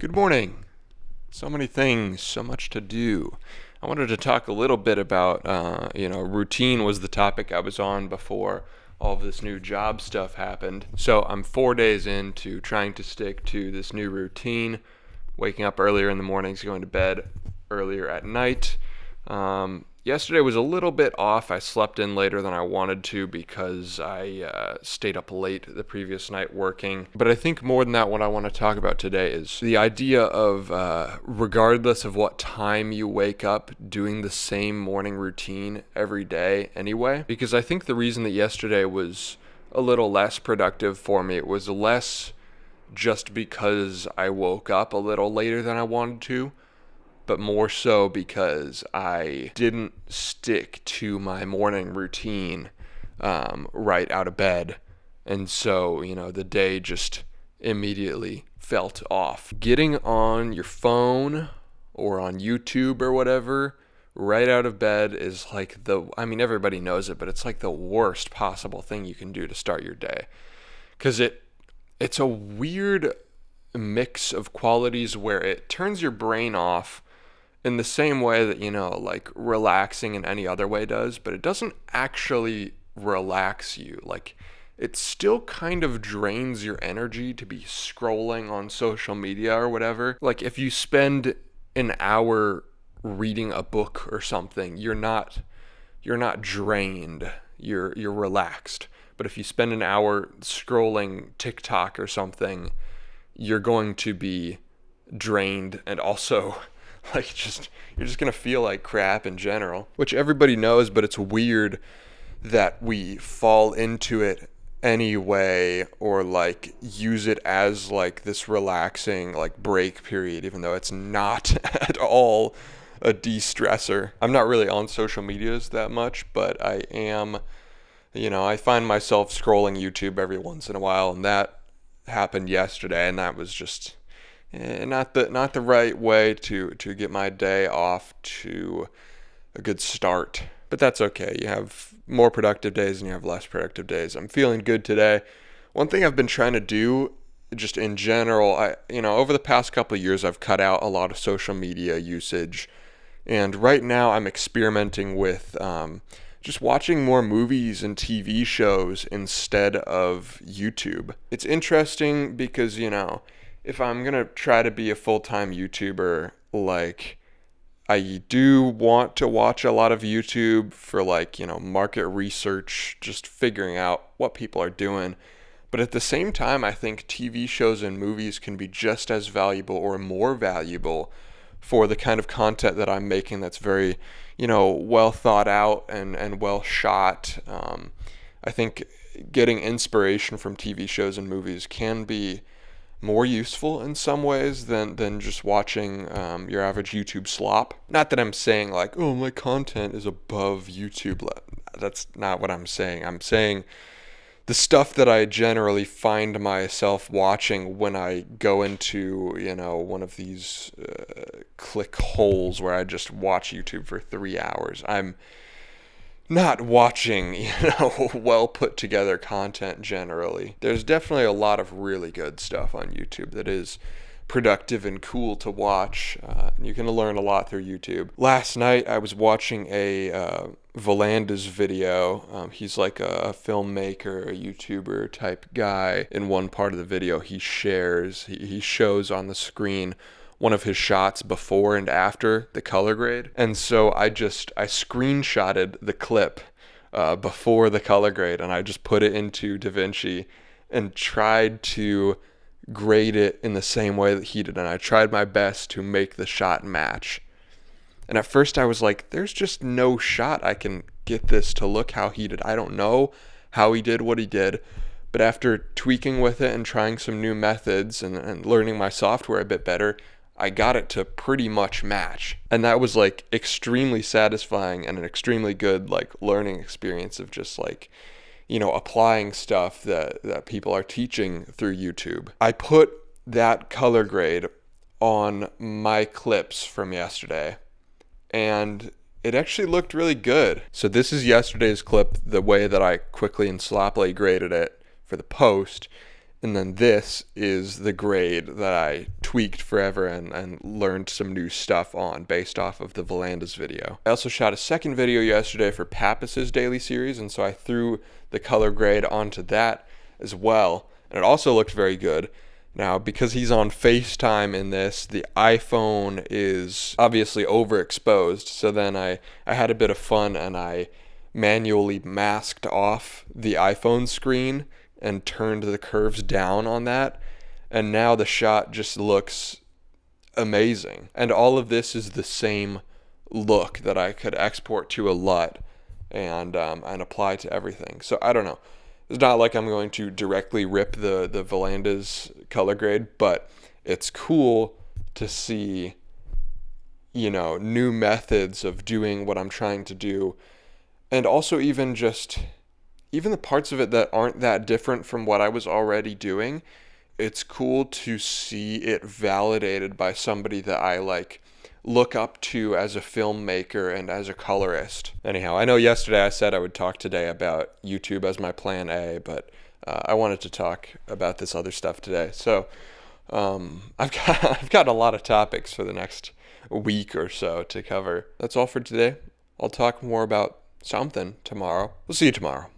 Good morning. So many things, so much to do. I wanted to talk a little bit about, routine was the topic I was on before all of this new job stuff happened. So I'm 4 days into trying to stick to this new routine, waking up earlier in the mornings, going to bed earlier at night. Yesterday was a little bit off. I slept in later than I wanted to because I stayed up late the previous night working. But I think more than that, what I want to talk about today is the idea of regardless of what time you wake up, doing the same morning routine every day anyway. Because I think the reason that yesterday was a little less productive for me, it was less just because I woke up a little later than I wanted to, but more so because I didn't stick to my morning routine right out of bed. And so, the day just immediately felt off. Getting on your phone or on YouTube or whatever right out of bed is like everybody knows it, but it's like the worst possible thing you can do to start your day. Because it's a weird mix of qualities where it turns your brain off in the same way that, like relaxing in any other way does, but it doesn't actually relax you. Like, it still kind of drains your energy to be scrolling on social media or whatever. Like, if you spend an hour reading a book or something, you're not drained. You're relaxed. But if you spend an hour scrolling TikTok or something, you're going to be drained and also you're just going to feel like crap in general, which everybody knows, but it's weird that we fall into it anyway, or like use it as like this relaxing like break period, even though it's not at all a de-stressor. I'm not really on social medias that much, but I am, I find myself scrolling YouTube every once in a while, and that happened yesterday, and that was just not the right way to get my day off to a good start. But that's okay. You have more productive days and you have less productive days. I'm feeling good today. One thing I've been trying to do just in general, over the past couple of years, I've cut out a lot of social media usage. And right now I'm experimenting with just watching more movies and TV shows instead of YouTube. It's interesting because, if I'm going to try to be a full-time YouTuber, like, I do want to watch a lot of YouTube for, market research, just figuring out what people are doing. But at the same time, I think TV shows and movies can be just as valuable or more valuable for the kind of content that I'm making that's very, well thought out and well shot. I think getting inspiration from TV shows and movies can be more useful in some ways than just watching your average YouTube slop. Not that I'm saying like, oh, my content is above YouTube. That's not what I'm saying. I'm saying the stuff that I generally find myself watching when I go into, one of these click holes where I just watch YouTube for 3 hours. I'm not watching, well put together content generally. There's definitely a lot of really good stuff on YouTube that is productive and cool to watch. You can learn a lot through YouTube. Last night I was watching a Volanda's video. He's like a filmmaker, a YouTuber type guy. In one part of the video he shows on the screen one of his shots before and after the color grade. And so I screenshotted the clip before the color grade, and I just put it into DaVinci and tried to grade it in the same way that he did. And I tried my best to make the shot match. And at first I was like, there's just no shot I can get this to look how he did. I don't know how he did what he did. But after tweaking with it and trying some new methods and learning my software a bit better, I got it to pretty much match. And that was like extremely satisfying and an extremely good learning experience of just applying stuff that people are teaching through YouTube. I put that color grade on my clips from yesterday, and it actually looked really good. So this is yesterday's clip, the way that I quickly and sloppily graded it for the post. And then this is the grade that I tweaked forever and learned some new stuff on based off of the Volandas video. I also shot a second video yesterday for Pappas's daily series, and so I threw the color grade onto that as well, and it also looked very good. Now, because he's on FaceTime in this, the iPhone is obviously overexposed, so then I had a bit of fun and I manually masked off the iPhone screen and turned the curves down on that, and now the shot just looks amazing. And all of this is the same look that I could export to a LUT and apply to everything. So I don't know. It's not like I'm going to directly rip the Volandas color grade, but it's cool to see, new methods of doing what I'm trying to do. And also even the parts of it that aren't that different from what I was already doing, it's cool to see it validated by somebody that I look up to as a filmmaker and as a colorist. Anyhow, I know yesterday I said I would talk today about YouTube as my plan A, but I wanted to talk about this other stuff today. So I've got a lot of topics for the next week or so to cover. That's all for today. I'll talk more about something tomorrow. We'll see you tomorrow.